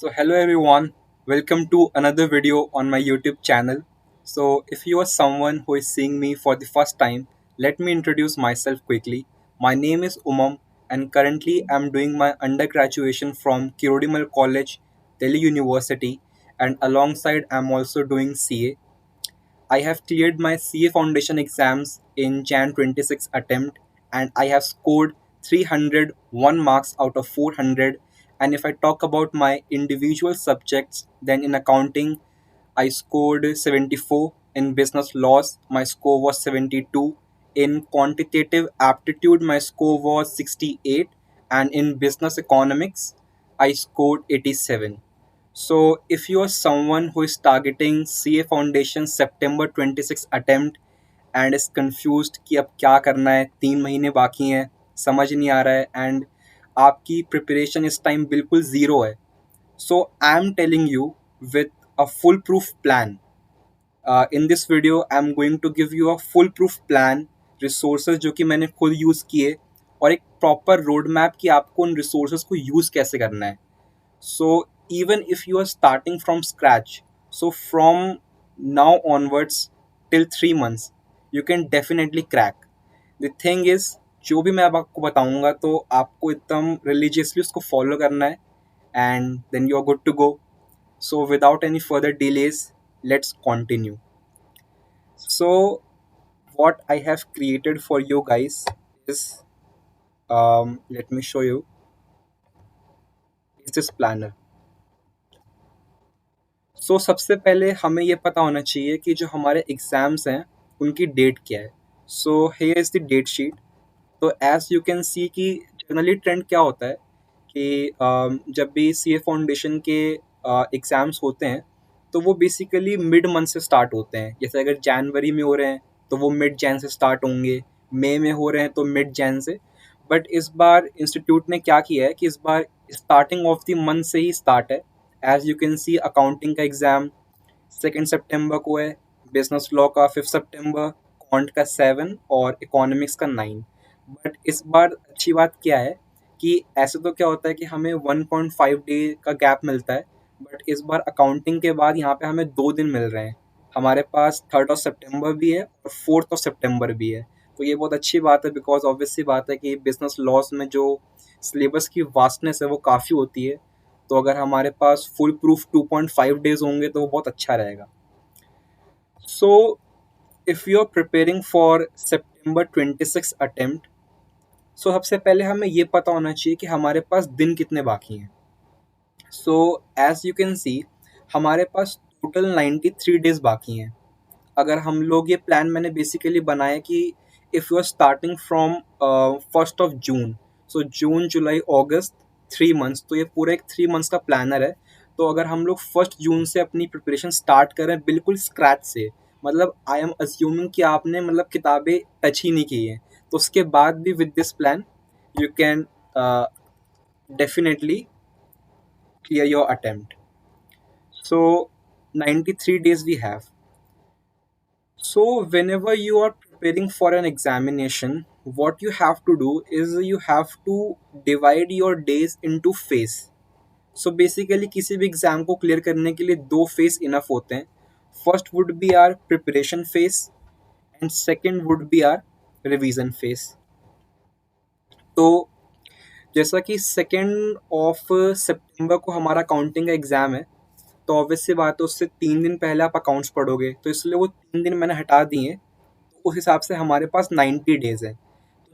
So hello everyone, welcome to another video on my YouTube channel. So if you are someone who is seeing me for the first time, let me introduce myself quickly. My name is Umam and currently I'm doing my undergraduation from Kirodimal College, Delhi University, and alongside I'm also doing CA. I have cleared my CA Foundation exams in Jan 26 attempt and I have scored 301 marks out of 400. And if I talk about my individual subjects, then in accounting, I scored 74. In business laws, my score was 72. In quantitative aptitude, my score was 68. And in business economics, I scored 87. So, if you are someone who is targeting CA Foundation September 26 attempt and is confused कि अब क्या करना है, 3 महीने बाकी हैं, समझ नहीं आ रहा है एंड आपकी प्रिपरेशन इस टाइम बिल्कुल ज़ीरो है, so I am telling you with a full proof plan. In this video I am going to give you a full proof plan, resources जो कि मैंने खुद यूज़ किए और एक प्रॉपर रोड मैप कि आपको उन रिसोर्सेज को यूज़ कैसे करना है. So even if you are starting from scratch, so from now onwards till 3 months, you can definitely crack. The thing is, जो भी मैं अब आपको बताऊंगा तो आपको एकदम religiously उसको follow करना है and then you are good to go. So without any further delays, let's continue. So what I have created for you guys is, let me show you, is this planner. सबसे पहले हमें ये पता होना चाहिए कि जो हमारे एग्ज़ाम्स हैं उनकी डेट क्या है. Here is the date sheet. तो एज़ यू कैन सी कि जनरली ट्रेंड क्या होता है कि जब भी सीए फाउंडेशन के एग्ज़ाम्स होते हैं तो वो बेसिकली मिड मंथ से स्टार्ट होते हैं. जैसे अगर जनवरी में हो रहे हैं तो वो मिड जैन से स्टार्ट होंगे, मई में हो रहे हैं तो मिड जैन से. बट इस बार इंस्टीट्यूट ने क्या किया है कि इस बार स्टार्टिंग ऑफ द मंथ से ही स्टार्ट है. As you can see accounting का एग्ज़ाम 2 सितंबर को है, बिजनेस लॉ का 5 सितंबर, क्वांट का 7 और इकोनॉमिक्स का 9. बट इस बार अच्छी बात क्या है कि ऐसे तो क्या होता है कि हमें 1.5 डे का गैप मिलता है, बट इस बार अकाउंटिंग के बाद यहाँ पे हमें 2 दिन मिल रहे हैं. हमारे पास 3rd of September भी है और 4th of September भी है. तो ये बहुत अच्छी बात है बिकॉज ऑब्वियस सी बात है कि बिजनेस लॉज में जो सिलेबस की वास्टनेस है वो काफ़ी होती है. तो अगर हमारे पास फुल प्रूफ 2.5 डेज होंगे तो वो बहुत अच्छा रहेगा. So if you are preparing for September 26 attempt, so सबसे पहले हमें ये पता होना चाहिए कि हमारे पास दिन कितने बाकी हैं. So as you can see हमारे पास टोटल 93 डेज बाकी हैं. अगर हम लोग ये प्लान मैंने बेसिकली बनाया कि if you are starting from 1st of June, so जून जुलाई अगस्त 3 मंथ्स, तो ये पूरा एक 3 मंथ्स का प्लानर है. तो अगर हम लोग 1st June से अपनी प्रिपरेशन स्टार्ट करें बिल्कुल स्क्रैच से, मतलब आई एम अज्यूमिंग कि आपने मतलब किताबें टच ही नहीं की हैं, तो उसके बाद भी with this plan you can definitely clear your attempt. So 93 days we have. So, whenever you are preparing for an examination, what you have to do is you have to divide your days into phase. So, basically किसी भी exam को clear करने के लिए 2 phase enough होते हैं. First would be our preparation phase and second would be our revision phase. तो जैसा कि 2 सितंबर को हमारा काउंटिंग का एग्ज़ाम है, तो ऑब्वियस सी बात है उससे 3 दिन पहले आप अकाउंट्स पढ़ोगे, तो इसलिए वो 3 दिन मैंने हटा दिए. उस हिसाब से हमारे पास 90 डेज है.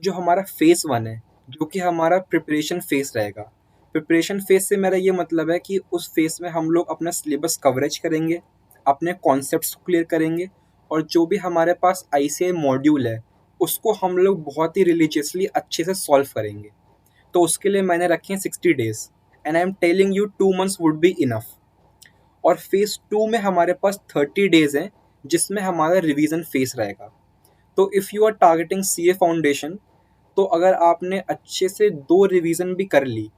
जो हमारा फेज़ 1 है, जो कि हमारा प्रिपरेशन फेज़ रहेगा. प्रिपरेशन फेज़ से मेरा ये मतलब है कि उस फेज़ में हम लोग अपना सिलेबस कवरेज करेंगे, अपने कॉन्सेप्ट्स को क्लियर करेंगे और जो भी हमारे पास आईसीआई मॉड्यूल है उसको हम लोग बहुत ही रिलीजियसली अच्छे से सॉल्व करेंगे. तो उसके लिए मैंने रखे हैं 60 days and I am telling you 2 months would be enough. और फेज़ 2 में हमारे पास 30 डेज हैं जिसमें हमारा रिवीजन फेज़ रहेगा. तो if you are targeting CA foundation, तो अगर आपने अच्छे से 2 रिवीजन भी कर ली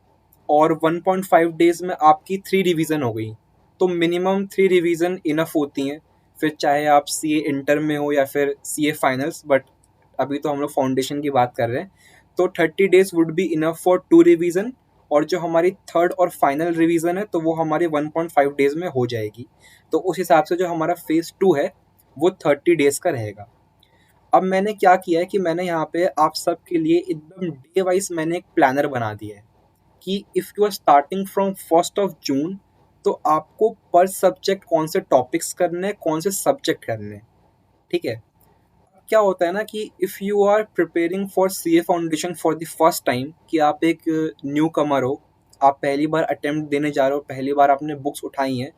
और 1.5 डेज में आपकी 3 रिवीजन हो गई, तो मिनिमम 3 रिवीजन इनफ होती हैं. फिर चाहे आप सीए इंटर में हो या फिर सीए फाइनल्स, बट अभी तो हम लोग फाउंडेशन की बात कर रहे हैं. तो 30 days would be enough for 2 revision और जो हमारी थर्ड और फाइनल रिवीजन है तो वो हमारी 1.5 डेज में हो जाएगी। तो उस हिसाब से जो हमारा फेज़ 2 है वो 30 डेज़ का रहेगा। अब मैंने क्या किया है कि मैंने यहाँ पे आप सबके लिए एकदम डे वाइज़ मैंने एक प्लानर बना दिया है कि if you are starting from 1st of June तो आपको पर सब्जेक्ट कौन से टॉपिक्स करने हैं, कौन से सब्जेक्ट करने हैं, ठीक है? क्या होता है ना कि if you are preparing for CA foundation for the first time, कि आप एक न्यू कमर हो, आप पहली बार अटेम्प्ट देने जा रहे हो, पहली बार आपने बुक्स उठाई हैं,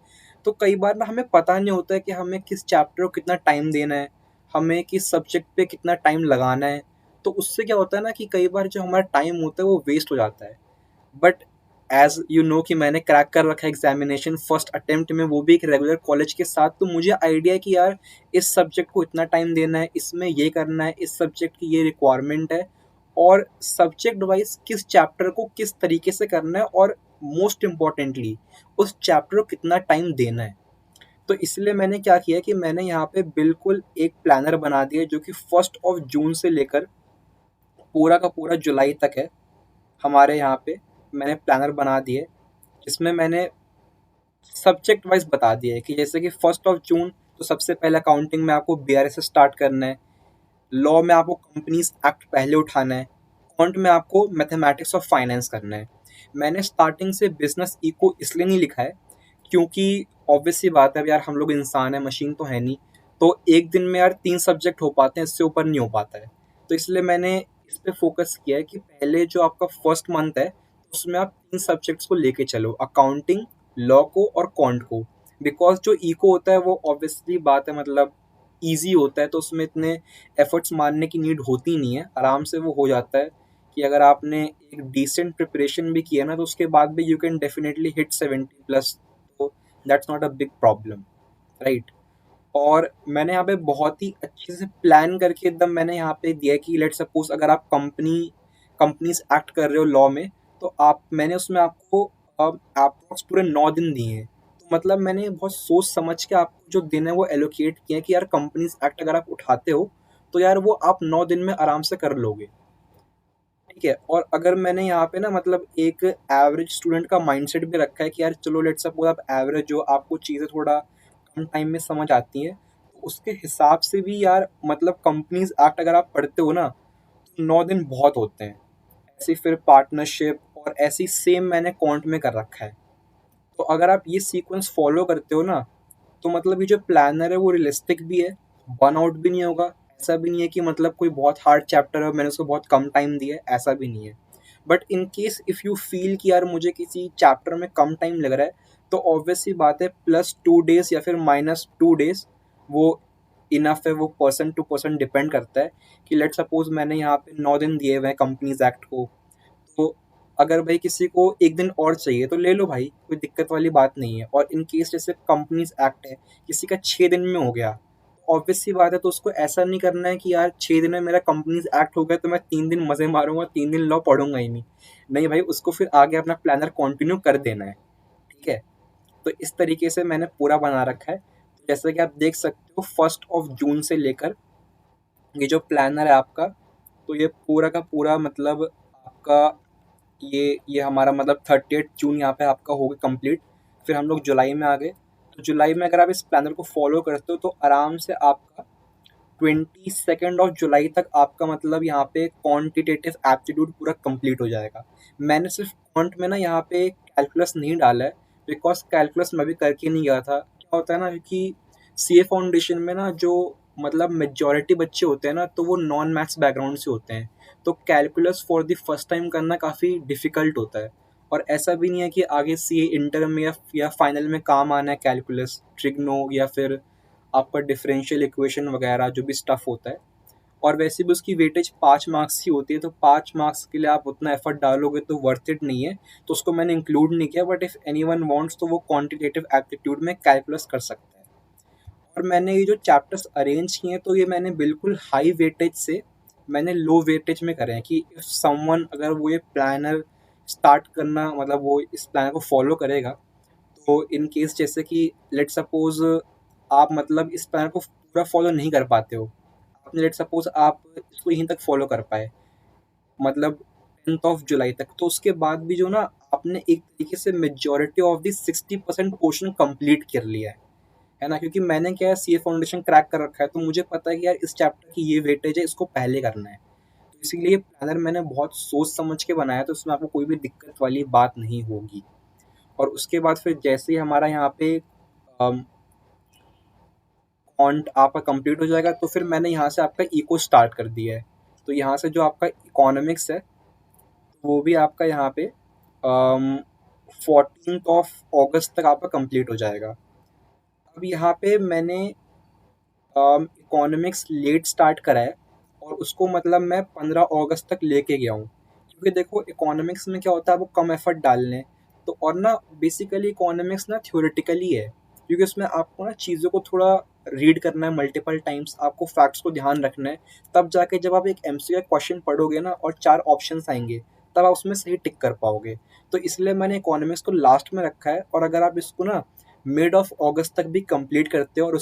तो कई बार ना हमें पता नहीं होता है कि हमें किस चैप्टर को कितना टाइम देना है, हमें किस सब्जेक्ट पे कितना टाइम लगाना है। तो उससे क्या होता है ना कि कई बार जो हमारा टाइम होता है वो वेस्ट हो जाता है। बट एज़ यू नो कि मैंने क्रैक कर रखा है एग्जामिनेशन फर्स्ट अटेम्प्ट में, वो भी एक रेगुलर कॉलेज के साथ, तो मुझे आइडिया है कि यार इस सब्जेक्ट को इतना टाइम देना है, इसमें ये करना है, इस सब्जेक्ट की ये रिक्वायरमेंट है, और सब्जेक्ट वाइज किस चैप्टर को किस तरीके से करना है, और मोस्ट इम्पॉर्टेंटली उस चैप्टर को कितना टाइम देना है। तो इसलिए मैंने क्या किया कि मैंने यहाँ पे बिल्कुल एक प्लानर बना दिया जो कि 1 से लेकर पूरा का पूरा जुलाई तक है। हमारे यहाँ पे मैंने प्लानर बना दिए जिसमें मैंने सब्जेक्ट वाइज बता दिया है कि जैसे कि 1 तो सबसे पहले अकाउंटिंग में आपको बीआरएस से स्टार्ट करना है, लॉ में आपको कंपनीज एक्ट पहले उठाना है, क्वांट में आपको मैथमेटिक्स और फाइनेंस करना है। मैंने स्टार्टिंग से बिजनेस इको इसलिए नहीं लिखा है क्योंकि ऑब्वियस सी बात है, अब यार हम लोग इंसान है, मशीन तो है नहीं, तो एक दिन में यार 3 सब्जेक्ट हो पाते हैं, इससे ऊपर नहीं हो पाता है। तो इसलिए मैंने इस पे फोकस किया है कि पहले जो आपका फर्स्ट मंथ है उसमें आप 3 सब्जेक्ट्स को लेके चलो, अकाउंटिंग, लॉ को और क्वांट को। बिकॉज जो इको होता है वो ऑब्वियसली बात है, मतलब ईजी होता है, तो उसमें इतने एफर्ट्स मारने की नीड होती नहीं है, आराम से वो हो जाता है कि अगर आपने एक डिसेंट प्रिपरेशन भी किया ना तो उसके बाद भी यू कैन डेफिनेटली हिट 70+। तो that's not a big problem, right? और मैंने यहाँ पे बहुत ही अच्छे से प्लान करके एकदम मैंने यहाँ पे दिया है कि लेट सपोज अगर आप कंपनीज एक्ट कर रहे हो लॉ में, तो आप मैंने उसमें आपको अप्रॉक्स पूरे 9 दिन दिए हैं। तो मतलब मैंने बहुत सोच समझ के आपको जो दिन है वो एलोकेट किए हैं कि यार कंपनीज एक्ट अगर आप उठाते हो तो यार वो आप 9 दिन में आराम से कर लोगे, ठीक है? और अगर मैंने यहाँ पे ना मतलब एक एवरेज स्टूडेंट का माइंडसेट भी रखा है कि यार चलो लेट्स सपोज आप एवरेज हो, आपको चीज़ें थोड़ा कम टाइम में समझ आती हैं, तो उसके हिसाब से भी यार मतलब कंपनीज एक्ट अगर आप पढ़ते हो ना तो 9 दिन बहुत होते हैं। ऐसे फिर पार्टनरशिप और ऐसी सेम मैंने क्वांट में कर रखा है। तो अगर आप ये सीक्वेंस फॉलो करते हो ना तो मतलब ये जो प्लानर है वो रियलिस्टिक भी है, बर्नआउट भी नहीं होगा। ऐसा भी नहीं है कि मतलब कोई बहुत हार्ड चैप्टर है और मैंने उसको बहुत कम टाइम दिया है, ऐसा भी नहीं है। But in case if you feel कि यार मुझे किसी चैप्टर में कम टाइम लग रहा है तो ऑब्वियस सी बात है +2 डेज़ या फिर -2 डेज़ वो इनफ है। वो पर्सन टू पर्सन डिपेंड करता है कि लेट सपोज मैंने यहाँ पे 9 दिन दिए हुए हैं कंपनीज एक्ट को, तो अगर भाई किसी को एक दिन और चाहिए तो ले लो भाई, कोई दिक्कत वाली बात नहीं है। और इन केस जैसे कंपनीज एक्ट है किसी का 6 दिन में हो गया, ऑब्वियस सी बात है, तो उसको ऐसा नहीं करना है कि यार 6 दिन में मेरा कंपनीज एक्ट हो गया तो मैं 3 दिन मज़े मारूंगा, 3 दिन लॉ पढ़ूंगा ही नहीं। नहीं भाई, उसको फिर आगे अपना प्लानर कंटिन्यू कर देना है, ठीक है? तो इस तरीके से मैंने पूरा बना रखा है। जैसे कि आप देख सकते हो 1 से लेकर ये जो प्लानर है आपका, तो ये पूरा का पूरा मतलब आपका ये हमारा मतलब 30 जून यहाँ पे आपका हो गया कंप्लीट। फिर हम लोग जुलाई में आ गए। तो जुलाई में अगर आप इस प्लानर को फॉलो करते हो तो आराम से आपका 22 जुलाई तक आपका मतलब यहाँ पे क्वांटिटेटिव एप्टीट्यूड पूरा कंप्लीट हो जाएगा। मैंने सिर्फ क्वांट में ना यहाँ पे कैलकुलस नहीं डाला है बिकॉज कैलकुलस मैं भी करके नहीं गया था। क्या होता है ना, क्योंकि सीए फाउंडेशन में ना जो मतलब मेजॉरिटी बच्चे होते हैं ना तो वो नॉन मैथ्स बैकग्राउंड से होते हैं, तो calculus for the first time करना काफ़ी डिफ़िकल्ट होता है। और ऐसा भी नहीं है कि आगे सीए इंटर में या फाइनल में काम आना है कैलकुलस, ट्रिग्नो या फिर आपका डिफरेंशियल इक्वेशन वगैरह जो भी स्टफ़ होता है। और वैसे भी उसकी वेटेज 5 मार्क्स की होती है, तो 5 मार्क्स के लिए आप उतना एफर्ट डालोगे तो वर्थ इट नहीं है, तो उसको मैंने इंक्लूड नहीं किया। But if any one wants तो वो क्वान्टिटेटिव एप्टीट्यूड में कैलकुलस कर सकता है। और मैंने ये जो चैप्टर्स अरेंज किए हैं तो ये मैंने बिल्कुल हाई वेटेज से मैंने लो वेटेज में करे हैं कि इफ़ समवन अगर वो ये प्लानर स्टार्ट करना मतलब वो इस प्लानर को फॉलो करेगा, तो इन केस जैसे कि लेट सपोज आप मतलब इस प्लान को पूरा फॉलो नहीं कर पाते हो, आपने लेट सपोज आप इसको यहीं तक फॉलो कर पाए मतलब 10th ऑफ जुलाई तक, तो उसके बाद भी जो ना आपने एक तरीके से majority of the 60% portion complete कर लिया है ना? क्योंकि मैंने क्या है, सीए फाउंडेशन क्रैक कर रखा है, तो मुझे पता है कि यार इस चैप्टर की ये वेटेज है, इसको पहले करना है। तो इसीलिए प्लानर मैंने बहुत सोच समझ के बनाया, तो उसमें आपको कोई भी दिक्कत वाली बात नहीं होगी। और उसके बाद फिर जैसे ही हमारा यहाँ पे कॉन्ट आपका कंप्लीट हो जाएगा, तो फिर मैंने यहाँ से आपका इको स्टार्ट कर दिया है। तो यहाँ से जो आपका इकोनॉमिक्स है, वो भी आपका यहाँ पे 14 तक आपका कंप्लीट हो जाएगा। अब यहाँ पे मैंने इकोनॉमिक्स लेट स्टार्ट करा है, और उसको मतलब मैं 15 अगस्त तक लेके गया हूँ, क्योंकि देखो इकोनॉमिक्स में क्या होता है, वो कम एफर्ट डालने, तो और ना बेसिकली इकोनॉमिक्स ना थ्योरेटिकली है, क्योंकि उसमें आपको ना चीज़ों को थोड़ा रीड करना है मल्टीपल टाइम्स, आपको फैक्ट्स को ध्यान रखना है, तब जाके जब आप एक एमसीक्यू का क्वेश्चन पढ़ोगे ना और 4 ऑप्शंस आएंगे, तब आप उसमें सही टिक कर पाओगे। तो इसलिए मैंने इकोनॉमिक्स को लास्ट में रखा है, और अगर आप इसको ना मिड ऑफ अगस्त तक भी कंप्लीट करते हो, और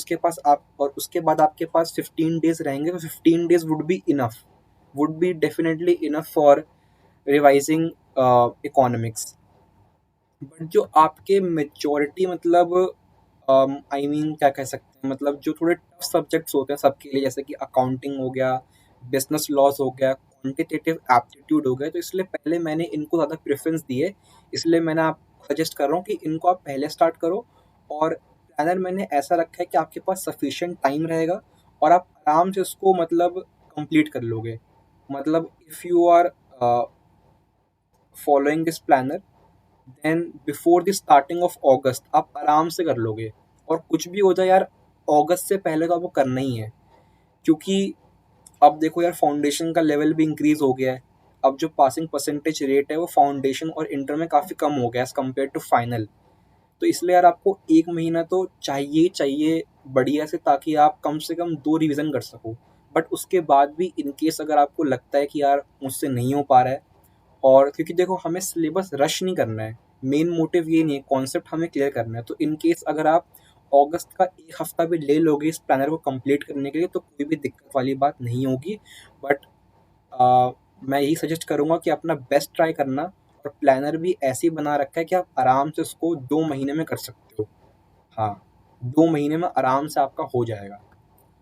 उसके बाद आपके पास 15 डेज रहेंगे, तो 15 days would be definitely enough for revising economics. But जो आपके मेजॉरिटी मतलब आई मीन क्या कह सकते हैं, मतलब जो थोड़े टफ सब्जेक्ट्स होते हैं सबके लिए, जैसे कि अकाउंटिंग हो गया, बिजनेस लॉस हो गया, क्वांटिटेटिव एप्टीट्यूड हो गया, तो इसलिए पहले मैंने इनको ज़्यादा प्रेफरेंस दी है। इसलिए मैंने आपको सजेस्ट कर रहा हूँ कि इनको आप पहले स्टार्ट करो। और प्लानर मैंने ऐसा रखा है कि आपके पास सफिशिएंट टाइम रहेगा, और आप आराम से उसको मतलब कंप्लीट कर लोगे। मतलब if you are following this planner, then before the starting of August आप आराम से कर लोगे। और कुछ भी हो जाए यार, अगस्त से पहले तो आपको करना ही है, क्योंकि अब देखो यार, फाउंडेशन का लेवल भी इंक्रीज हो गया है। अब जो पासिंग परसेंटेज रेट है, वो फाउंडेशन और इंटर में काफ़ी कम हो गया एज़ कम्पेयर टू फाइनल। तो इसलिए यार आपको 1 महीना तो चाहिए ही चाहिए बढ़िया से, ताकि आप कम से कम 2 रिवीजन कर सको। बट उसके बाद भी इन केस अगर आपको लगता है कि यार मुझसे नहीं हो पा रहा है, और क्योंकि देखो हमें सिलेबस रश नहीं करना है, मेन मोटिव ये नहीं है, कॉन्सेप्ट हमें क्लियर करना है। तो इन केस अगर आप अगस्त का 1 हफ्ता भी ले लोगे इस प्लानर को कंप्लीट करने के लिए, तो कोई भी दिक्कत वाली बात नहीं होगी। बट मैं यही सजेस्ट करूँगा कि अपना बेस्ट ट्राई करना, और प्लानर भी ऐसे ही बना रखा है कि आप आराम से उसको 2 महीने में कर सकते हो। हाँ, 2 महीने में आराम से आपका हो जाएगा।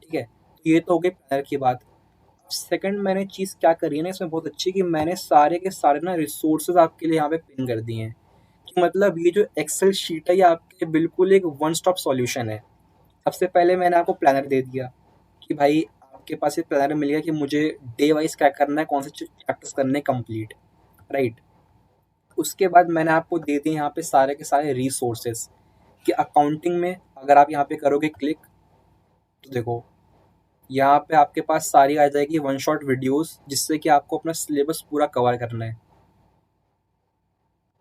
ठीक है, तो ये तो हो गई प्लानर की बात। सेकंड मैंने चीज़ क्या करी है ना इसमें बहुत अच्छी, कि मैंने सारे के सारे ना रिसोर्सेज आपके लिए यहाँ पे पिन कर दिए हैं, कि मतलब ये जो एक्सेल शीट है, ये आपके बिल्कुल एक वन स्टॉप सॉल्यूशन है। सबसे पहले मैंने आपको प्लानर दे दिया, कि भाई आपके पास ये प्लानर मिल गया कि मुझे डे वाइज क्या करना है, कौन से चैप्टर्स करने कंप्लीट, राइट। उसके बाद मैंने आपको दे दिए यहाँ पे सारे के सारे रिसोर्सेज, कि अकाउंटिंग में अगर आप यहाँ पे करोगे क्लिक, तो देखो यहाँ पे आपके पास सारी आ जाएगी वन शॉट वीडियोस, जिससे कि आपको अपना सिलेबस पूरा कवर करना है।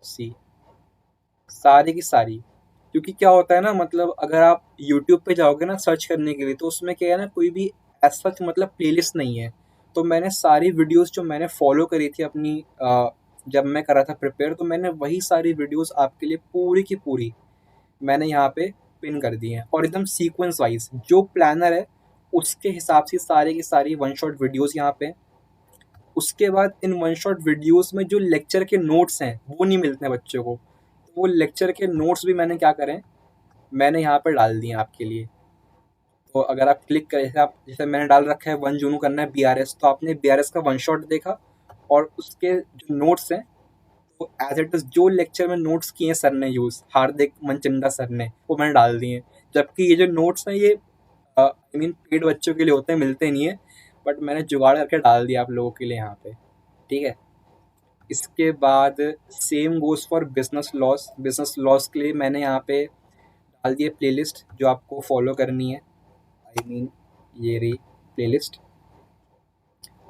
सी सारी की सारी, क्योंकि क्या होता है ना, मतलब अगर आप यूट्यूब पे जाओगे ना सर्च करने के लिए, तो उसमें क्या है ना, कोई भी ऐसा मतलब प्लेलिस्ट नहीं है। तो मैंने सारी वीडियोस जो मैंने फॉलो करी थी अपनी जब मैं कर रहा था प्रिपेयर, तो मैंने वही सारी वीडियोस आपके लिए पूरी की पूरी मैंने यहाँ पे पिन कर दी हैं, और एकदम सीक्वेंस वाइज जो प्लानर है उसके हिसाब से सारी की सारी वन शॉट वीडियोस यहाँ पे। उसके बाद इन वन शॉट वीडियोस में जो लेक्चर के नोट्स हैं वो नहीं मिलते हैं बच्चों को, तो वो लेक्चर के नोट्स भी मैंने क्या करें, मैंने यहाँ पर डाल दिए हैं आपके लिए। तो अगर आप क्लिक करें, जैसे मैंने डाल रखा है 1 जून करना है बीआरएस, तो आपने बीआरएस का वन शॉट देखा, और उसके जो नोट्स हैं, तो एज इट इज जो लेक्चर में नोट्स किए हैं सर ने यूज़, हार्दिक मनचंदा सर ने, वो मैंने डाल दिए हैं। जबकि ये जो नोट्स हैं, ये आई मीन पेड बच्चों के लिए होते हैं, मिलते नहीं है, बट मैंने जुगाड़ करके डाल दिया आप लोगों के लिए यहाँ पे। ठीक है, इसके बाद same goes for business loss के लिए मैंने यहाँ पे डाल दिए प्लेलिस्ट जो आपको फॉलो करनी है। आई मीन ये रही प्लेलिस्ट,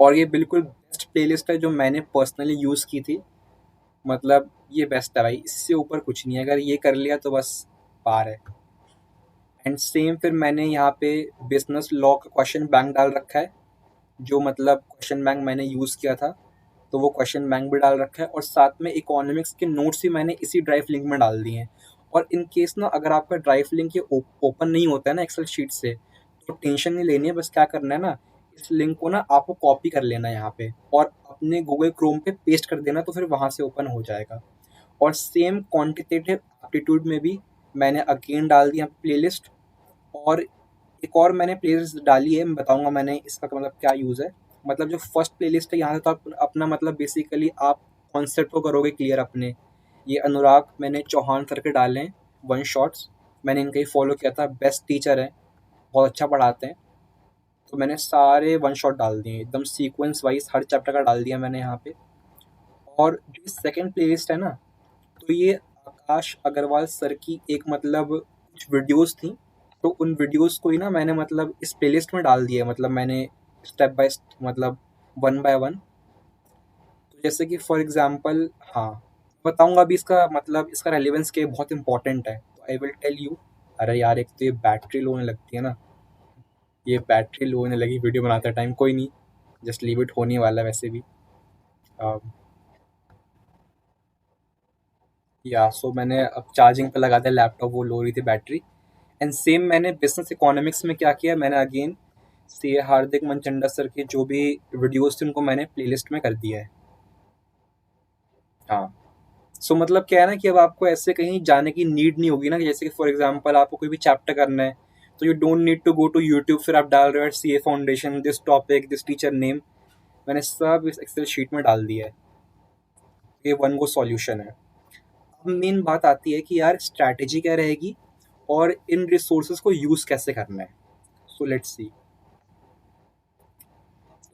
और ये बिल्कुल बेस्ट प्लेलिस्ट है जो मैंने पर्सनली यूज़ की थी। मतलब ये बेस्ट है भाई, इससे ऊपर कुछ नहीं है, अगर ये कर लिया तो बस पार है। एंड सेम फिर मैंने यहाँ पे बिजनेस लॉ का क्वेश्चन बैंक डाल रखा है, जो मतलब क्वेश्चन बैंक मैंने यूज़ किया था, तो वो क्वेश्चन बैंक भी डाल रखा है, और साथ में इकोनॉमिक्स के नोट्स भी मैंने इसी ड्राइव लिंक में डाल दिए हैं। और इन केस ना अगर आपका ड्राइव लिंक ये ओपन नहीं होता है ना एक्सेल शीट से, तो टेंशन नहीं लेनी है, बस क्या करना है ना, इस लिंक को ना आपको कॉपी कर लेना है यहाँ पे, और अपने गूगल क्रोम पे पेस्ट कर देना, तो फिर वहाँ से ओपन हो जाएगा। और सेम क्वांटिटेटिव एप्टीट्यूड में भी मैंने अगेन डाल दिया प्लेलिस्ट। और एक और मैंने प्लेलिस्ट डाली है, मैं बताऊंगा मैंने इसका मतलब क्या यूज़ है। मतलब जो फर्स्ट प्लेलिस्ट है, यहाँ से तो आप अपना मतलब बेसिकली आप कॉन्सेप्ट को करोगे क्लियर अपने। ये अनुराग मैंने चौहान सर के डाले हैं वन शॉट्स, मैंने इनका ही फॉलो किया था, बेस्ट टीचर है, बहुत अच्छा पढ़ाते हैं। तो मैंने सारे वन शॉट डाल दिए एकदम सीक्वेंस वाइज, हर चैप्टर का डाल दिया मैंने यहाँ पे। और जो सेकंड प्लेलिस्ट है ना, तो ये आकाश अग्रवाल सर की एक मतलब कुछ वीडियोस थी, तो उन वीडियोस को ही ना मैंने मतलब इस प्लेलिस्ट में डाल दिया, मतलब मैंने स्टेप बाय मतलब वन बाय वन। तो जैसे कि फॉर एग्जांपल, हाँ बताऊंगा अभी इसका मतलब इसका रेलेवेंस के बहुत इंपॉर्टेंट है, तो आई विल टेल यू। अरे यार, एक तो ये बैटरी लो होने लगती है ना, ये बैटरी लो होने लगी वीडियो बनाते टाइम, कोई नहीं, जस्ट लीव इट, होने वाला है वैसे भी। या सो मैंने अब चार्जिंग पे लगा दिया लैपटॉप, वो लो रही थी बैटरी। एंड सेम मैंने बिजनेस इकोनॉमिक्स में क्या किया, मैंने अगेन सी ए हार्दिक मनचंदा सर की जो भी वीडियोस थे उनको मैंने प्लेलिस्ट में कर दिया है। हाँ, सो मतलब क्या है ना कि अब आपको ऐसे कहीं जाने की नीड नहीं होगी ना, कि जैसे कि फॉर एग्जांपल आपको कोई भी चैप्टर करना है, तो you don't need to go to YouTube, फिर आप डाल रहे हो C A foundation, this topic, this teacher name, मैंने सब इस एक्सेल शीट में डाल दिया है। ये वन गो सॉल्यूशन है। अब मेन बात आती है कि यार स्ट्रैटेजी क्या रहेगी और इन रिसोर्सेज को यूज़ कैसे करना है। So let's see.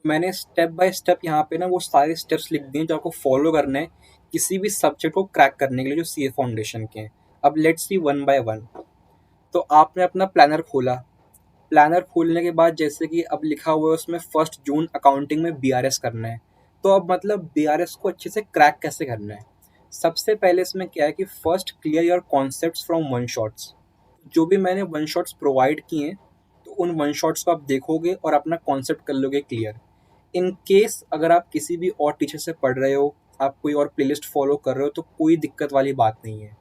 मैंने स्टेप बाय स्टेप यहाँ पे ना वो सारे स्टेप्स लिख दिए जो आपको फॉलो करने हैं किसी भी सब्जेक्ट को क्रैक करने के लिए जो सी ए फाउंडेशन के हैं। अब let's see one by one. तो आपने अपना प्लानर खोला, प्लानर खोलने के बाद जैसे कि अब लिखा हुआ है उसमें 1 जून अकाउंटिंग में बी आर एस करना है। तो अब मतलब बी आर एस को अच्छे से क्रैक कैसे करना है। सबसे पहले इसमें क्या है कि first clear your concepts from one shots. जो भी मैंने वन शॉट्स प्रोवाइड किए हैं, तो उन वन शॉट्स को आप देखोगे और अपना कॉन्सेप्ट कर लोगे क्लियर। इन केस अगर आप किसी भी और टीचर से पढ़ रहे हो, आप कोई और प्लेलिस्ट फॉलो कर रहे हो, तो कोई दिक्कत वाली बात नहीं है।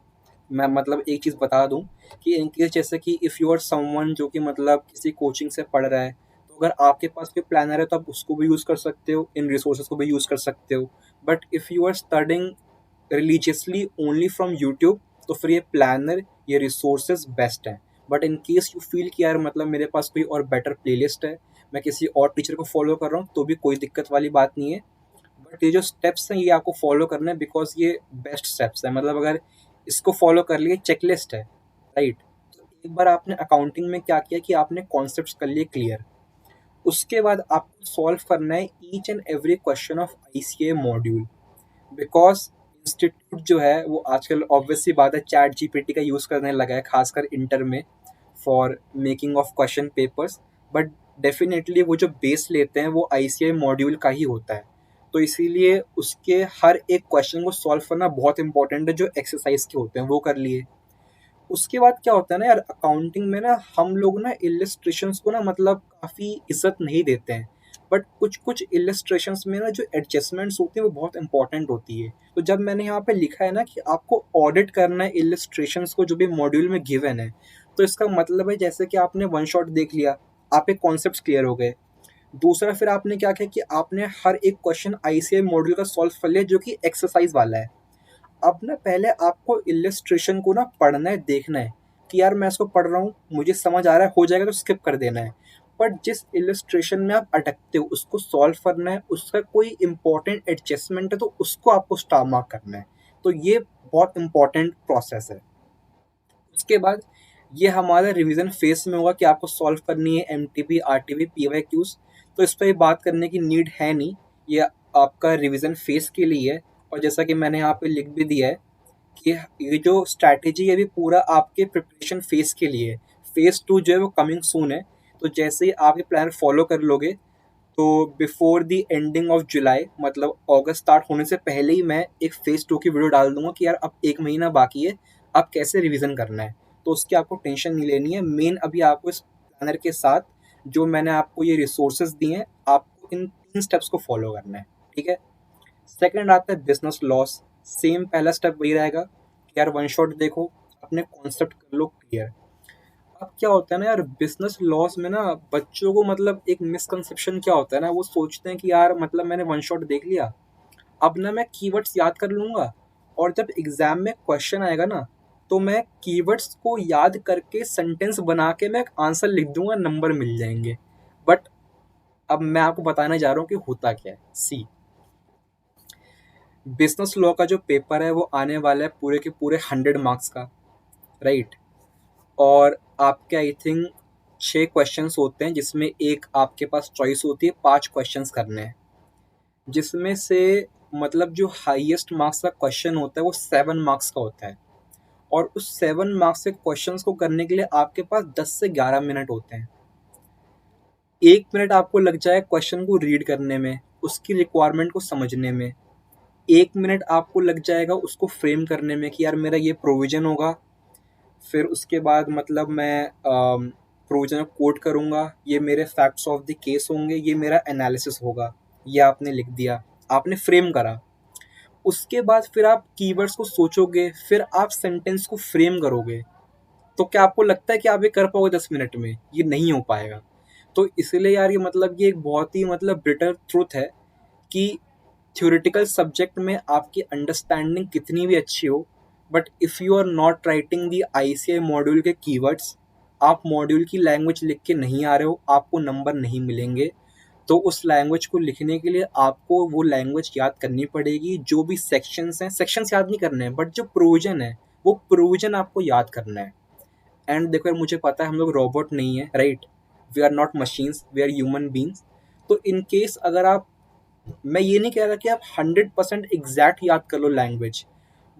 मैं मतलब एक चीज़ बता दूं कि इन केस जैसे कि इफ़ यू आर समवन जो कि मतलब किसी कोचिंग से पढ़ रहा है, तो अगर आपके पास कोई प्लानर है तो आप उसको भी यूज़ कर सकते हो, इन रिसोर्सेज को भी यूज़ कर सकते हो। But if you are studying religiously only from YouTube, तो फिर ये प्लानर, ये रिसोर्सेज बेस्ट हैं। But in case you feel कि यार मतलब मेरे पास कोई और बेटर प्लेलिस्ट है, मैं किसी और टीचर को फॉलो कर रहा हूँ, तो भी कोई दिक्कत वाली बात नहीं है। बट ये जो स्टेप्स हैं ये आपको फॉलो करना है, बिकॉज ये बेस्ट स्टेप्स हैं। मतलब अगर इसको फॉलो कर लिए, चेकलिस्ट है, राइट। तो एक बार आपने अकाउंटिंग में क्या किया कि आपने कॉन्सेप्ट्स कर लिए क्लियर, उसके बाद आपको सॉल्व करना है each and every question of ICA module. Because institute जो है वो आजकल ऑब्वियसली बात है चैट जीपीटी का यूज़ करने लगा है, खासकर इंटर में, for making of question papers. But definitely वो जो बेस लेते हैं वो आईसीआई मॉड्यूल का ही होता है। तो इसीलिए उसके हर एक क्वेश्चन को सॉल्व करना बहुत इंपॉर्टेंट है, जो एक्सरसाइज के होते हैं वो कर लिए। उसके बाद क्या होता है ना यार, अकाउंटिंग में ना हम लोग ना इलिस्ट्रेशंस को ना मतलब काफ़ी इज्जत नहीं देते हैं। बट कुछ कुछ इलिस्ट्रेशंस में ना जो एडजस्टमेंट्स होती हैं वो बहुत इंपॉर्टेंट होती है। तो जब मैंने यहाँ पे लिखा है ना कि आपको ऑडिट करना है इलिस्ट्रेशंस को जो भी मॉड्यूल में गिवन है, तो इसका मतलब है जैसे कि आपने वन शॉट देख लिया, आप एक कॉन्सेप्ट क्लियर हो गए। दूसरा फिर आपने क्या किया कि आपने हर एक क्वेश्चन आईसीआई मॉड्यूल का सॉल्व कर लिया जो कि एक्सरसाइज वाला है। अब ना पहले आपको इलिस्ट्रेशन को ना पढ़ना है, देखना है कि यार मैं इसको पढ़ रहा हूँ, मुझे समझ आ रहा है, हो जाएगा तो स्किप कर देना है। बट जिस इलिस्ट्रेशन में आप अटकते हो उसको सॉल्व करना है, उसका कोई इंपॉर्टेंट एडजस्टमेंट है तो उसको आपको स्टार मार्क करना है। तो ये बहुत इंपॉर्टेंट प्रोसेस है। उसके बाद ये हमारा रिवीजन फेस में होगा कि आपको सॉल्व करनी है M T P, R T P, P Y Qs. तो इस पर बात करने की नीड है नहीं, ये आपका रिवीजन फेस के लिए है। और जैसा कि मैंने यहाँ पे लिख भी दिया है कि ये जो स्ट्रैटेजी है, अभी पूरा आपके प्रिपरेशन फेज के लिए है। फेज 2 जो है वो कमिंग सून है। तो जैसे ही आप ये प्लान फॉलो कर लोगे, तो before the ending of July, मतलब अगस्त स्टार्ट होने से पहले ही मैं एक फेज 2 की वीडियो डाल दूंगा कि यार अब 1 महीना बाकी है, अब कैसे रिवीजन करना है। तो उसकी आपको टेंशन नहीं लेनी है। मेन अभी आपको इस प्लानर के साथ जो मैंने आपको ये रिसोर्सेज दिए हैं, आपको इन 3 स्टेप्स को फॉलो करना है, ठीक है। सेकंड आता है बिजनेस लॉस। सेम पहला स्टेप वही रहेगा कि यार वन शॉट देखो, अपने कॉन्सेप्ट कर लो क्लियर। अब क्या होता है ना यार, बिजनेस लॉस में ना बच्चों को मतलब एक मिसकंसेप्शन क्या होता है ना, वो सोचते हैं कि यार मतलब मैंने वन शॉट देख लिया, अब ना मैं कीवर्ड्स याद कर लूंगा और जब एग्जाम में क्वेश्चन आएगा ना, तो मैं कीवर्ड्स को याद करके सेंटेंस बना के मैं एक आंसर लिख दूंगा, नंबर मिल जाएंगे। बट अब मैं आपको बताने जा रहा हूँ कि होता क्या है। सी, बिजनेस लॉ का जो पेपर है वो आने वाला है पूरे के पूरे 100 मार्क्स का, राइट। और आपके आई थिंक 6 क्वेश्चंस होते हैं, जिसमें एक आपके पास चॉइस होती है, 5 क्वेश्चंस करने हैं, जिसमें से मतलब जो हाईएस्ट मार्क्स का क्वेश्चन होता है वो 7 मार्क्स का होता है। और उस 7 मार्क्स के क्वेश्चंस को करने के लिए आपके पास 10 से 11 मिनट होते हैं। 1 मिनट आपको लग जाए क्वेश्चन को रीड करने में, उसकी रिक्वायरमेंट को समझने में। 1 मिनट आपको लग जाएगा उसको फ्रेम करने में कि यार मेरा ये प्रोविजन होगा। फिर उसके बाद मतलब मैं प्रोविजन कोट करूँगा, ये मेरे फैक्ट्स ऑफ द केस होंगे, ये मेरा एनालिसिस होगा। ये आपने लिख दिया, आपने फ्रेम करा। उसके बाद फिर आप कीवर्ड्स को सोचोगे, फिर आप सेंटेंस को फ्रेम करोगे। तो क्या आपको लगता है कि आप ये कर पाओगे 10 मिनट में? ये नहीं हो पाएगा। तो इसलिए यार ये मतलब ये एक बहुत ही मतलब ब्रिटर ट्रुथ है कि थ्योरेटिकल सब्जेक्ट में आपकी अंडरस्टैंडिंग कितनी भी अच्छी हो, but if you are not writing the ICAI module के कीवर्ड्स, आप मॉड्यूल की लैंग्वेज लिख के नहीं आ रहे हो, आपको नंबर नहीं मिलेंगे। तो उस लैंग्वेज को लिखने के लिए आपको वो लैंग्वेज याद करनी पड़ेगी। जो भी सेक्शंस हैं, सेक्शंस याद नहीं करने हैं, बट जो प्रोविजन है वो प्रोविजन आपको याद करना है। एंड देखो यार, मुझे पता है हम लोग रोबोट नहीं है, right. We are not machines, we are human beings. तो इन केस अगर आप, मैं ये नहीं कह रहा कि आप 100% एग्जैक्ट याद कर लो लैंग्वेज,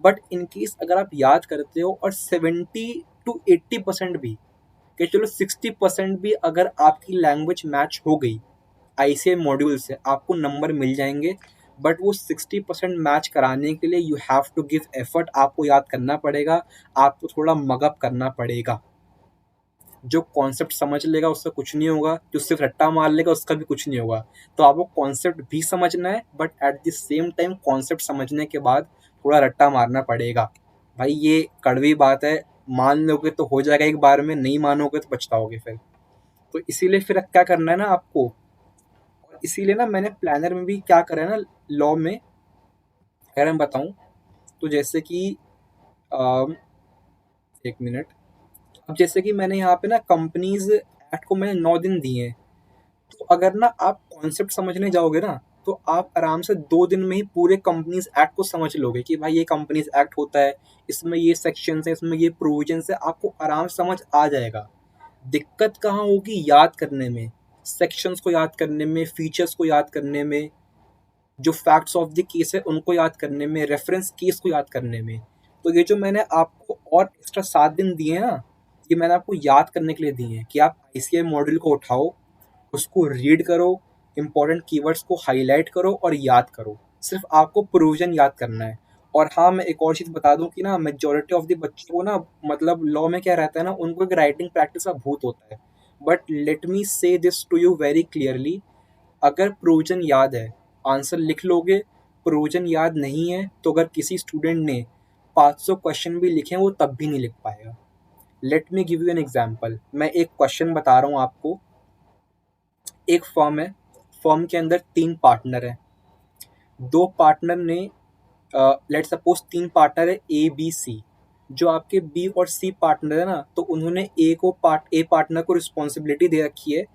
बट इन केस अगर आप याद करते हो और 70 to 80% भी, कि चलो 60% भी अगर आपकी लैंग्वेज मैच हो गई आईसीआई मॉड्यूल से, आपको नंबर मिल जाएंगे। बट वो 60% मैच कराने के लिए you have to give effort. आपको याद करना पड़ेगा, आपको थोड़ा मगअप करना पड़ेगा। जो कॉन्सेप्ट समझ लेगा उसका कुछ नहीं होगा, जो सिर्फ रट्टा मार लेगा उसका भी कुछ नहीं होगा। तो आपको कॉन्सेप्ट भी समझना है, but at the same time concept समझने के बाद थोड़ा रट्टा मारना पड़ेगा। भाई ये कड़वी बात है, मान लोगे तो हो जाएगा एक बार में, नहीं मानोगे तो पछताओगे फिर। तो इसीलिए फिर क्या करना है ना आपको, और इसीलिए ना मैंने प्लानर में भी क्या करा है ना, लॉ में, अगर मैं बताऊं तो जैसे कि अम, एक मिनट। अब जैसे कि मैंने यहाँ पे ना कंपनीज एक्ट को मैंने 9 दिन दिए हैं। तो अगर ना आप कॉन्सेप्ट समझने जाओगे ना, तो आप आराम से 2 दिन में ही पूरे कंपनीज एक्ट को समझ लोगे कि भाई ये कंपनीज एक्ट होता है, इसमें ये सेक्शन है, इसमें ये प्रोविजन है, आपको आराम से समझ आ जाएगा। दिक्कत कहाँ होगी? याद करने में, सेक्शंस को याद करने में, फीचर्स को याद करने में, जो फैक्ट्स ऑफ द केस है उनको याद करने में, रेफरेंस केस को याद करने में। तो ये जो मैंने आपको और एक्स्ट्रा 7 दिन दिए हैं ना, ये मैंने आपको याद करने के लिए दिए हैं कि आप आईसीआई मॉड्यूल को उठाओ, उसको रीड करो, इंपॉर्टेंट कीवर्ड्स को हाईलाइट करो और याद करो। सिर्फ आपको प्रोविजन याद करना है। और हाँ, मैं एक और चीज़ बता दूं कि ना मेजोरिटी ऑफ द बच्चों को ना, मतलब लॉ में क्या रहता है ना, उनको एक राइटिंग प्रैक्टिस का भूत होता है। But let me say this to you very clearly, अगर प्रोविजन याद है आंसर लिख लोगे, प्रोविजन याद नहीं है तो अगर किसी स्टूडेंट ने 500 क्वेश्चन भी लिखे हैं वो तब भी नहीं लिख पाएगा। Let me give you an example. मैं एक क्वेश्चन बता रहा हूँ आपको। एक फर्म है, फर्म के अंदर 3 पार्टनर हैं। 2 पार्टनर ने, लेट सपोज 3 पार्टनर है ए बी सी। जो आपके बी और सी पार्टनर है ना, तो उन्होंने ए पार्टनर को रिस्पॉन्सिबिलिटी दे रखी है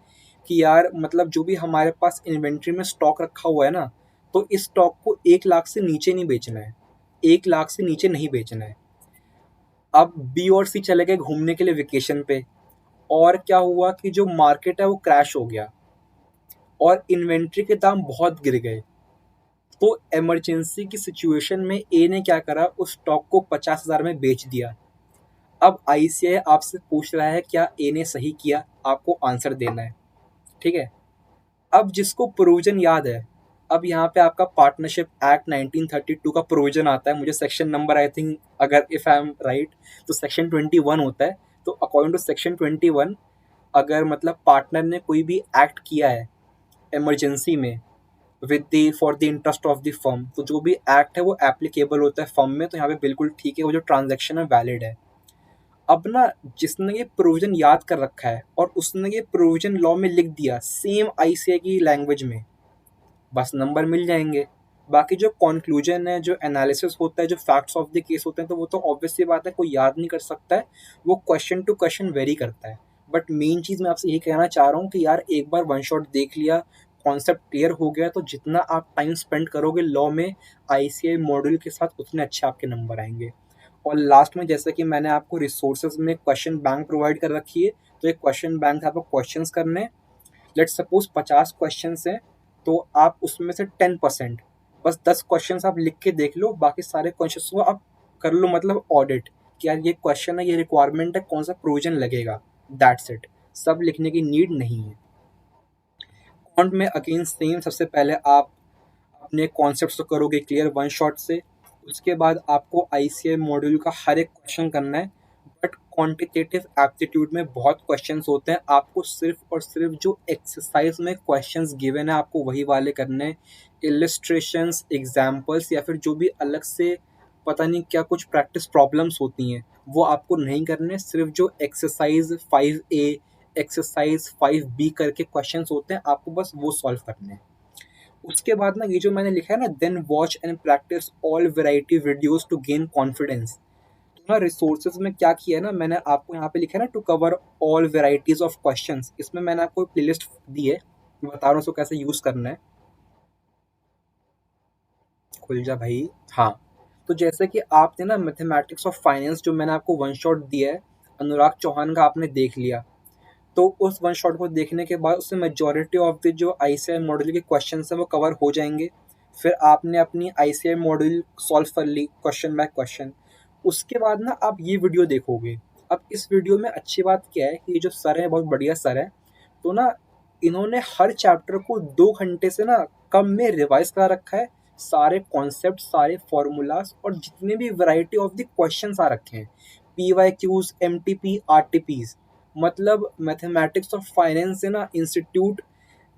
कि यार मतलब जो भी हमारे पास इन्वेंट्री में स्टॉक रखा हुआ है ना, तो इस स्टॉक को 1 लाख से नीचे नहीं बेचना है, 1 लाख से नीचे नहीं बेचना है। अब बी और सी चले गए घूमने के लिए वेकेशन पे, और क्या हुआ कि जो मार्केट है वो क्रैश हो गया और इन्वेंट्री के दाम बहुत गिर गए। तो इमरजेंसी की सिचुएशन में ए ने क्या करा, उस स्टॉक को 50,000 में बेच दिया। अब आईसीआई आपसे पूछ रहा है क्या ए ने सही किया, आपको आंसर देना है, ठीक है। अब जिसको प्रोविजन याद है, अब यहाँ पे आपका पार्टनरशिप एक्ट 1932 का प्रोविजन आता है, मुझे सेक्शन नंबर आई थिंक, अगर इफ आई एम राइट तो सेक्शन 21 होता है। तो अकॉर्डिंग टू सेक्शन 21, अगर मतलब पार्टनर ने कोई भी एक्ट किया है इमरजेंसी में with the for the interest of the firm, तो जो भी एक्ट है वो एप्लीकेबल होता है फर्म में। तो यहाँ पे बिल्कुल ठीक है, वो जो ट्रांजैक्शन है वैलिड है। अब ना जिसने ये प्रोविजन याद कर रखा है और उसने ये प्रोविजन लॉ में लिख दिया सेम आईसीआई की लैंग्वेज में, बस नंबर मिल जाएंगे। बाकी जो कंक्लूजन है, जो एनालिसिस होता है, जो फैक्ट्स ऑफ द केस होते हैं, तो वो तो ऑब्वियस सी बात है कोई याद नहीं कर सकता है, वो क्वेश्चन टू क्वेश्चन वेरी करता है। बट मेन चीज़ मैं आपसे यही कहना चाह रहा हूँ कि यार एक बार वन शॉट देख लिया, कॉन्सेप्ट क्लियर हो गया, तो जितना आप टाइम स्पेंड करोगे लॉ में आईसीआई मॉड्यूल के साथ उतने अच्छे आपके नंबर आएंगे। और लास्ट में जैसे कि मैंने आपको रिसोर्सेज में क्वेश्चन बैंक प्रोवाइड कर रखी है, तो एक क्वेश्चन बैंक आपको क्वेश्चंस करने हैं। लेट्स सपोज 50 क्वेश्चंस हैं, तो आप उसमें से 10%, बस 10 क्वेश्चंस आप लिख के देख लो, बाकी सारे क्वेश्चंस को आप कर लो मतलब ऑडिट कि यार ये क्वेश्चन है, ये रिक्वायरमेंट है, कौन सा प्रोविजन लगेगा, दैट्स इट। सब लिखने की नीड नहीं है। क्वांट में अगेन सेम, सबसे पहले आप अपने कॉन्सेप्ट्स तो करोगे क्लियर वन शॉट से, उसके बाद आपको आईसीआई मॉड्यूल का हर एक क्वेश्चन करना है। बट क्वांटिटेटिव एप्टीट्यूड में बहुत क्वेश्चंस होते हैं, आपको सिर्फ और सिर्फ जो एक्सरसाइज में क्वेश्चंस गिवन है आपको वही वाले करने हैं। इलिस्ट्रेशंस, एग्जाम्पल्स या फिर जो भी अलग से पता नहीं क्या कुछ प्रैक्टिस प्रॉब्लम्स होती हैं वो आपको नहीं करने। सिर्फ जो एक्सरसाइज 5A, एक्सरसाइज 5B करके क्वेश्चंस होते हैं आपको बस वो सॉल्व करने हैं। उसके बाद ना ये जो मैंने लिखा है ना, then watch and practice all variety videos to gain confidence. तो ना रिसोर्सेज में क्या किया है ना, मैंने आपको यहाँ पे लिखा है ना to cover all varieties of questions, इसमें मैंने आपको प्लेलिस्ट दी है, मैं बता रहा हूँ उसको कैसे यूज करना है। खुल जा भाई। हाँ, तो जैसे कि आपने ना मैथमेटिक्स ऑफ फाइनेंस जो मैंने आपको वन शॉट दिया है, अनुराग चौहान का आपने देख लिया, तो उस वन शॉट को देखने के बाद उससे मेजॉरिटी ऑफ द जो आईसीआई मॉड्यूल के क्वेश्चन हैं वो कवर हो जाएंगे। फिर आपने अपनी आईसीआई मॉड्यूल सॉल्व कर ली क्वेश्चन बाय क्वेश्चन। उसके बाद ना आप ये वीडियो देखोगे। अब इस वीडियो में अच्छी बात क्या है कि ये जो सर है बहुत बढ़िया सर है, तो ना इन्होंने हर चैप्टर को 2 घंटे से ना कम में रिवाइज करा रखा है। सारे कॉन्सेप्ट, सारे फॉर्मूलाज और जितने भी वैरायटी ऑफ द क्वेश्चंस आ रखे हैं, पीवाईक्यूज, एमटीपी, आरटीपीज, मतलब मैथमेटिक्स ऑफ फाइनेंस से ना इंस्टीट्यूट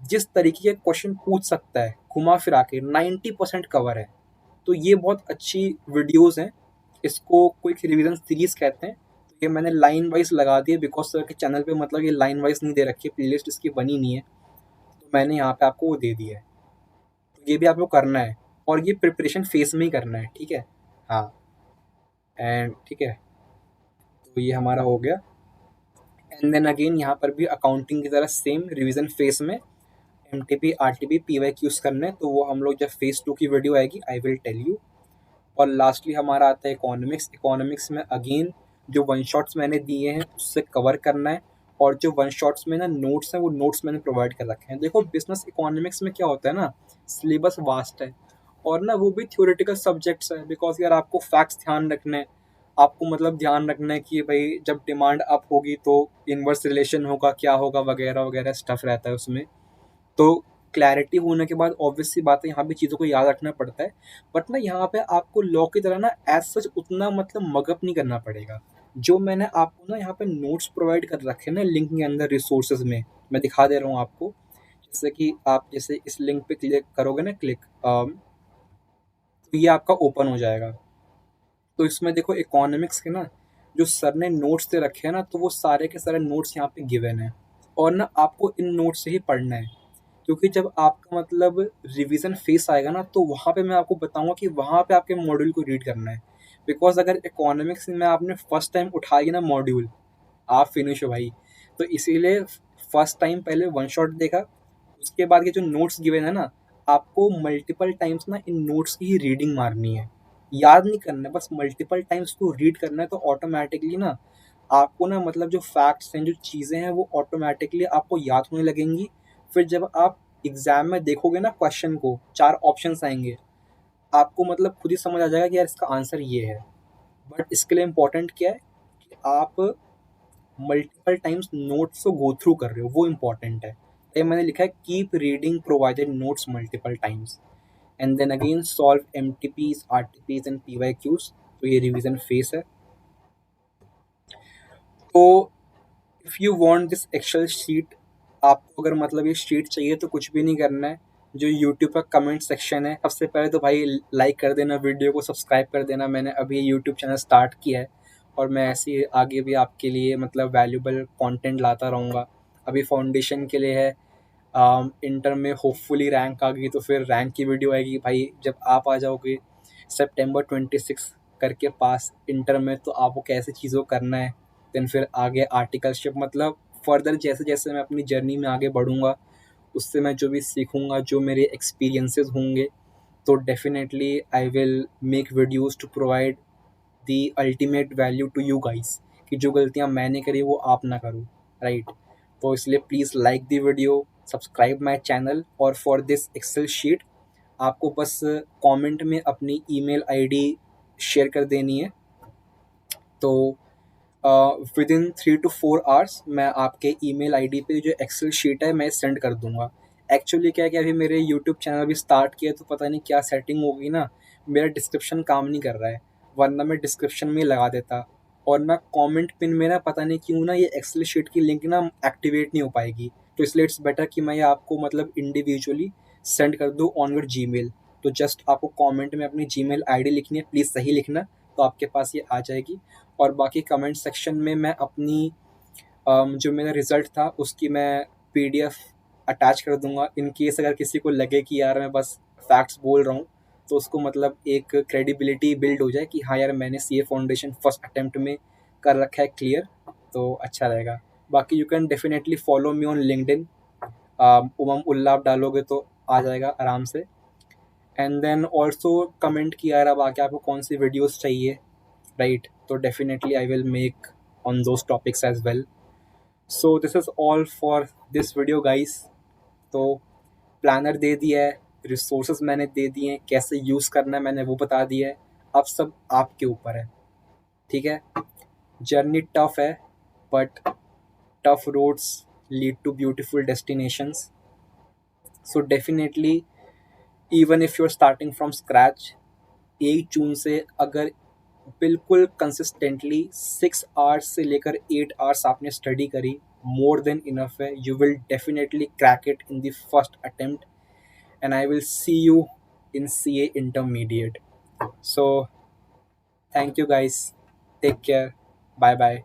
जिस तरीके के क्वेश्चन पूछ सकता है घुमा फिरा के 90% कवर है। तो ये बहुत अच्छी वीडियोस हैं, इसको क्विक रिवीजन सीरीज कहते हैं। तो ये मैंने लाइन वाइज लगा दिया बिकॉज सर के चैनल पे मतलब ये लाइन वाइज नहीं दे रखी है, प्लेलिस्ट इसकी बनी नहीं है, तो मैंने यहाँ पे आपको वो दे दिया है। तो ये भी आपको करना है और ये प्रिपरेशन फेज में ही करना है, ठीक है। हाँ, एंड ठीक है, तो ये हमारा हो गया। एंड देन अगेन यहाँ पर भी अकाउंटिंग की तरह सेम रिवीजन फेज में एमटीपी, आरटीपी, पीवाईक्यूज करने हैं, तो वो हम लोग जब फेज 2 की वीडियो आएगी आई विल टेल यू। और लास्टली हमारा आता है इकोनॉमिक्स। इकोनॉमिक्स में अगेन जो वन शॉट्स मैंने दिए हैं उससे कवर करना है, और जो वन शॉट्स में ना नोट्स हैं वो नोट्स मैंने प्रोवाइड कर रखे हैं। देखो बिजनेस इकोनॉमिक्स में क्या होता है ना, सिलेबस वास्ट है और ना वो भी थ्योरेटिकल सब्जेक्ट्स है, बिकॉज यार आपको फैक्ट्स ध्यान रखने हैं, आपको मतलब ध्यान रखना है कि भाई जब डिमांड अप होगी तो इन्वर्स रिलेशन होगा, क्या होगा, वगैरह वगैरह स्टफ रहता है उसमें। तो क्लैरिटी होने के बाद ऑब्वियस सी बात है यहाँ भी चीज़ों को याद रखना पड़ता है। बट ना यहाँ पे आपको लॉ की तरह ना एज सच उतना मतलब मगअप नहीं करना पड़ेगा। जो मैंने आपको ना यहाँ पे नोट्स प्रोवाइड कर रखे हैं ना लिंक के अंदर रिसोर्सेज में, मैं दिखा दे रहा हूँ आपको। जैसे कि आप जैसे इस लिंक पे क्लिक करोगे ना, क्लिक, तो ये आपका ओपन हो जाएगा। तो इसमें देखो इकोनॉमिक्स के ना जो सर ने नोट्स दे रखे हैं ना, तो वो सारे के सारे नोट्स यहाँ पे गिवन है, और ना आपको इन नोट्स से ही पढ़ना है। क्योंकि जब आपका मतलब रिवीजन फेस आएगा ना, तो वहाँ पे मैं आपको बताऊंगा कि वहाँ पे आपके मॉड्यूल को रीड करना है। बिकॉज अगर इकोनॉमिक्स में आपने फर्स्ट टाइम उठाई ना मॉड्यूल, आप फिनिश हो भाई। तो इसीलिए फर्स्ट टाइम पहले वन शॉट देखा, उसके बाद के जो नोट्स गिवन है ना, आपको मल्टीपल टाइम्स ना इन नोट्स की ही रीडिंग मारनी है, याद नहीं करना है, बस मल्टीपल टाइम्स को रीड करना है। तो ऑटोमेटिकली ना आपको ना मतलब जो फैक्ट्स हैं, जो चीज़ें हैं, वो ऑटोमेटिकली आपको याद होने लगेंगी। फिर जब आप एग्जाम में देखोगे ना क्वेश्चन को, 4 ऑप्शंस आएंगे, आपको मतलब खुद ही समझ आ जाएगा कि यार इसका आंसर ये है। बट इसके लिए इम्पोर्टेंट क्या है कि आप मल्टीपल टाइम्स नोट्स को गो थ्रू कर रहे हो, वो इम्पोर्टेंट है। ये मैंने लिखा है keep reading provided notes multiple times and then again solve MTPs, RTPs and PYQs. तो ये रिवीजन फेस है। तो if you want this Excel sheet, आपको अगर मतलब ये शीट चाहिए तो कुछ भी नहीं करना है। जो यूट्यूब का कमेंट सेक्शन है, सबसे पहले तो भाई लाइक कर देना, वीडियो को सब्सक्राइब कर देना। मैंने अभी यूट्यूब चैनल स्टार्ट किया है और मैं ऐसे ही आगे भी आपके लिए मतलब वैल्यूबल कंटेंट लाता रहूँगा। अभी फाउंडेशन के लिए है, इंटर में होपफुली रैंक आ गई तो फिर रैंक की वीडियो आएगी भाई। जब आप आ जाओगे सितंबर 26 करके पास इंटर में, तो आपको कैसे चीज़ों को करना है, देन फिर आगे आर्टिकलशिप, मतलब फर्दर जैसे जैसे मैं अपनी जर्नी में आगे बढ़ूँगा, उससे मैं जो भी सीखूँगा, जो मेरे एक्सपीरियंसेस होंगे, तो definitely I will make videos to provide the ultimate value to you guys, कि जो गलतियाँ मैंने करी वो आप ना करो, राइट। तो इसलिए please like the video, subscribe my channel, और फॉर दिस एक्सेल शीट आपको बस कमेंट में अपनी ईमेल आईडी शेयर कर देनी है। तो विद इन 3 to 4 आवर्स मैं आपके ईमेल आईडी पे जो एक्सेल शीट है मैं सेंड कर दूंगा। एक्चुअली क्या है कि अभी मेरे यूट्यूब चैनल अभी स्टार्ट किया, तो पता नहीं क्या सेटिंग होगी ना, मेरा डिस्क्रिप्शन काम नहीं कर रहा है, वरना मैं डिस्क्रिप्शन में ही लगा देता। और ना कमेंट पिन में ना पता नहीं क्यों ना ये एक्सेल शीट की लिंक ना एक्टिवेट नहीं हो पाएगी। तो इसलिए इट्स बेटर कि मैं ये आपको मतलब इंडिविजुअली सेंड कर दूँ ऑन योर जी। तो जस्ट आपको कमेंट में अपनी जीमेल आईडी लिखनी है, प्लीज़ सही लिखना, तो आपके पास ये आ जाएगी। और बाकी कमेंट सेक्शन में मैं अपनी जो मेरा रिज़ल्ट था उसकी मैं पीडीएफ अटैच कर दूंगा, इन केस अगर किसी को लगे कि यार मैं बस फैक्ट्स बोल रहा हूँ, तो उसको मतलब एक क्रेडिबिलिटी बिल्ड हो जाए कि हाँ यार मैंने सीए फाउंडेशन फर्स्ट अटेम्प्ट में कर रखा है क्लियर, तो अच्छा रहेगा। बाकी you can definitely follow me on LinkedIn, um उल्ला आप डालोगे तो आ जाएगा आराम से। एंड देन ऑल्सो कमेंट किया यार अब आके आपको कौन सी वीडियोस चाहिए, राइट, तो definitely I will make on those topics as well. So this is all for this video guys. तो प्लानर दे दिया है, रिसोर्सेज मैंने दे दिए हैं, कैसे यूज़ करना है मैंने वो बता दिया है, अब सब आपके ऊपर है, ठीक है। जर्नी टफ है, but tough roads lead to beautiful destinations. So definitely even if you are starting from scratch, 1 जून से अगर बिल्कुल कंसिस्टेंटली 6 आवर्स से लेकर 8 आवर्स आपने स्टडी करी, मोर देन इनफ है, you will definitely crack it in the first attempt, and I will see you in C A intermediate. So thank you guys, take care, bye bye.